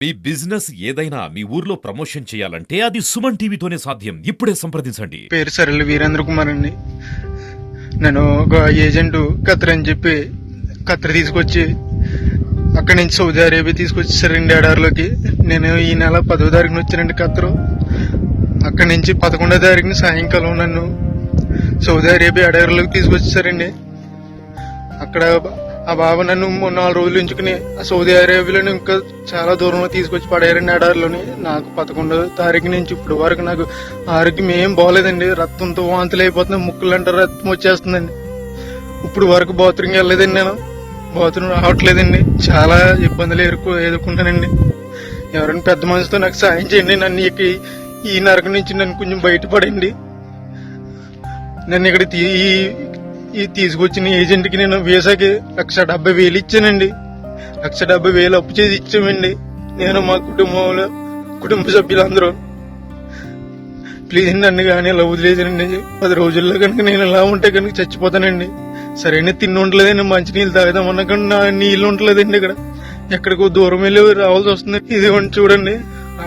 మీ business ఏదైనా మీ ఊర్లో promotion చేయాలంటే అది సుమన్ టీవీతోనే సాధ్యం. ఇప్పుడే సంప్రదించండి. పేరు సరళి వీరేంద్ర కుమార్ అండి. నేను ఒక ఏజెంట్ ఖత్తర్ అని చెప్పి ఖత్తర్ తీసుకొచ్చి అక్కడి నుంచి సౌదీ అరేబియా తీసుకొచ్చేసారండి ఎడారిలోకి. నేను ఈ నెల 10వ తారీఖున వచ్చానండి ఖత్తరు. అక్కడి నుంచి 11వ తారీఖున సాయంకాలం నన్ను సౌదీ అరేబియా ఎడారిలోకి తీసుకొచ్చేసారండి. అక్కడ ఆ బాబు నన్ను 4 రోజులు ఉంచుకుని ఆ సౌదీ అరేబియాలో ఇంకా చాలా దూరంలో తీసుకొచ్చి పడేయారండి ఎడారిలోని. నాకు 11వ తారీఖు నుంచి ఇప్పుడు వరకు నాకు ఆరోగ్యం ఏం బాగోలేదండి. రక్తంతో వాంతులు అయిపోతున్నాయి, ముక్కులు అంటే రక్తం వచ్చేస్తుందండి. ఇప్పుడు వరకు బాత్రూమ్కి వెళ్ళలేదండి, నేను బాత్రూమ్ రావట్లేదండి. చాలా ఇబ్బందులు ఎదుర్కొంటానండి. ఎవరైనా పెద్ద మనసుతో నాకు సాయం చేయండి. నన్ను ఈ నరకం నుంచి నన్ను కొంచెం బయటపడండి. నన్ను ఇక్కడ ఈ తీసుకొచ్చిన ఏజెంట్కి నేను వీసాకి 1,70,000 ఇచ్చానండి. 1,70,000 అప్పు చేసి ఇచ్చామండి, నేను మా కుటుంబ సభ్యులందరూ. ప్లీజ్ నన్ను కానీ ఇలా వదిలేసానండి. 10 రోజుల్లో కనుక నేను ఇలా ఉంటే కనుక చచ్చిపోతానండి. సరైన తిండి ఉండలేదండి, మంచినీళ్ళు తాగుదామన్నా కానీ నా నీళ్ళు ఉండలేదండి. ఇక్కడ ఎక్కడికో దూరం వెళ్ళి రావాల్సి వస్తుంది. ఇది చూడండి,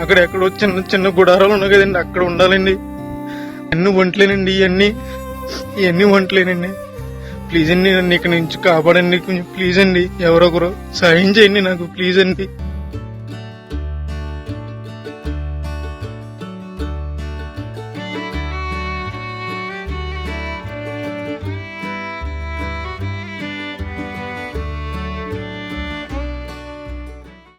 అక్కడ ఎక్కడో చిన్న చిన్న గుడారాలు ఉన్నాయి కదండి, అక్కడ ఉండాలండి. అన్ని వంటలేనండి, ఇవన్నీ వంటలేనండి. ప్లీజ్ అండి, నన్ను ఇక్కడ నుంచి కాపాడండి కొంచెం. ప్లీజ్ అండి, ఎవరొకరు సాయం చేయండి నాకు, ప్లీజ్ అండి.